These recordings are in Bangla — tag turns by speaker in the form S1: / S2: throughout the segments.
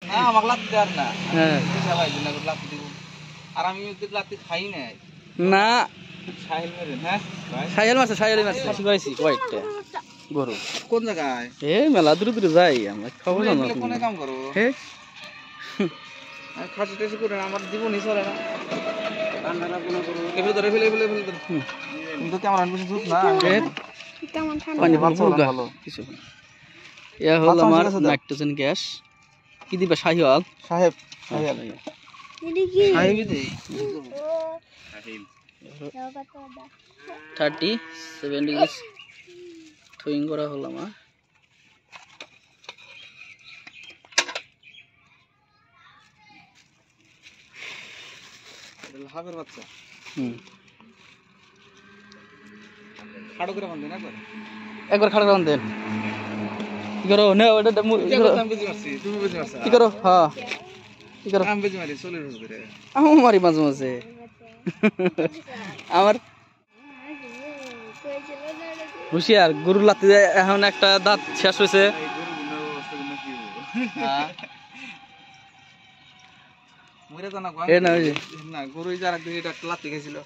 S1: না আমাকে লাত্তি দেওয়ার না।
S2: হ্যাঁ
S1: সবাই জন্য লাত্তি দিব আর আমি লাত্তি খাই না।
S2: না
S1: সাহিল মেরেন হ্যাঁ
S2: সাইকেল মারছে খাসি করেছি কয়েকটা গরু
S1: কোন জায়গায়
S2: এ মেলা দূরে দূরে যাই আমরা খবর জানো
S1: তুমি কোনে কাম করো
S2: হে
S1: খাসি টাসি করে আমার জীবনই চলে না ঠান্ডা কোনো করো এগুলো ধরে ফেলে তুমি তো ক্যামেরা বেশি জুত না
S2: পানি
S1: বাচ্চা
S2: ভালো
S1: ভালো
S2: কিছু ইয়া হল আমার নাইট্রোজেন গ্যাস কি দিবা শাহিওয়াল
S1: সাহেব সাহেব সাহেবই দেই
S2: 37 ডিগ্রি থুইং করা হলো আমার
S1: হাবের বাচ্চা
S2: হুম
S1: খাড়ো করে বান্ধে না
S2: একবার খাড়া রাউন্ড দেন কি করো না ওটা
S1: আমি বুঝি মারছি তুমি বুঝি মারছ
S2: কি করো হ্যাঁ কি করো
S1: আমি বুঝি মারি চলে রোজ করে
S2: আমি মারি মাঝে মাঝে আমার হুশিয়ার গরুর লাত্তি এখন একটা দাঁত শেষ হয়েছে
S1: মরে তো না
S2: এ না ওই যে
S1: না গরুই যার একদিন এটা লাত্তি খেয়েছিল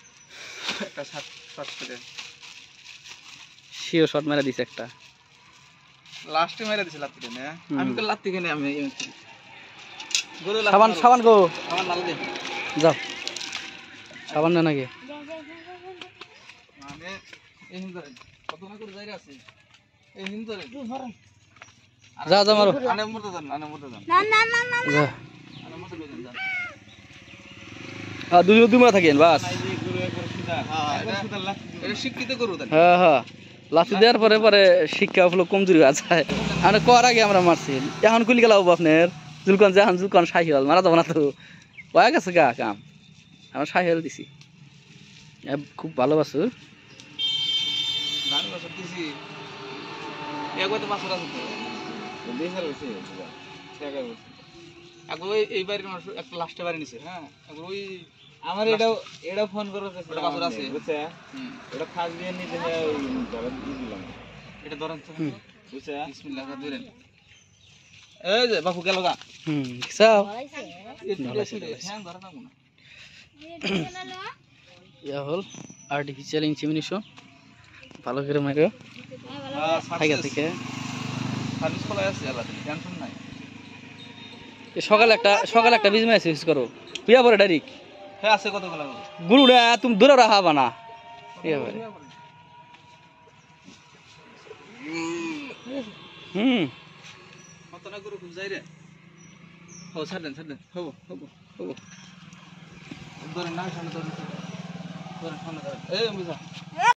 S1: একটা সাত সাত করে
S2: শিও শট মেরে দিছে একটা
S1: লাস্টে মেরে দিছে লাত্তি না আমি তো লাত্তি খেয়ে আমি গরু
S2: সাবান সাবান গো
S1: আমার নাল দে
S2: যাও সাবান না নাকি
S1: মানে এই হিন্দরে কত না করে যাইরা আছে এই হিন্দরে
S2: যা যা মারো
S1: আনে মরতে যান
S2: যা
S1: আনে মরতে যান
S2: হ্যাঁ দুই মারা থাকেন বাস
S1: এটা শিক্ষিত গরু দেন
S2: হ্যাঁ হ্যাঁ লাঠি দেওয়ার পরে পরে শিক্ষা হলো কমজোরি হয়ে যায় আমরা কর আগে আমরা মারছি এখন কুলি গেলাম আপনার জুলকান যখন জুলকান শাহিওয়াল মারা যাবো না তো হয়ে গেছে গা কাম আমরা শাহিওয়াল দিছি খুব ভালো বাসুর
S1: ধান বছর দিছি একবার তো বছর আছে দেখার হয়েছে একবার এইবার একটা লাস্টে বাড়ি নিছে হ্যাঁ একবার ওই আমার এটাও ফোন করে ওটা বছর আছে বুঝছে এটা ফাঁস দিয়ে নিতে ধরেন দিয়ে দিলাম এটা ধরেন তো বুঝছে বিসমিল্লাহ ধরেন এই যে বাপু গেল গা
S2: সব
S1: হ্যাঁ ধরে না কোন
S2: ইয়া হল আর্টিফিশিয়াল ইনসেমিনেশন ভালো করে মারো থেকে থেকে
S1: সার্ভিস খোলা আছে আলাদা টেনশন নাই
S2: সকালে একটা বিজনেস ইউজ করো পিয়া পরে ডাইরেক্ট
S1: হ্যাঁ আছে কতগুলো
S2: গুরু না তুমি দূরে রাখা বানা পিয়া পরে
S1: কত না গরু খুব যাই রে হো ছাড় দেন হবো ধরেন না সামনে ধরেন এই বুঝা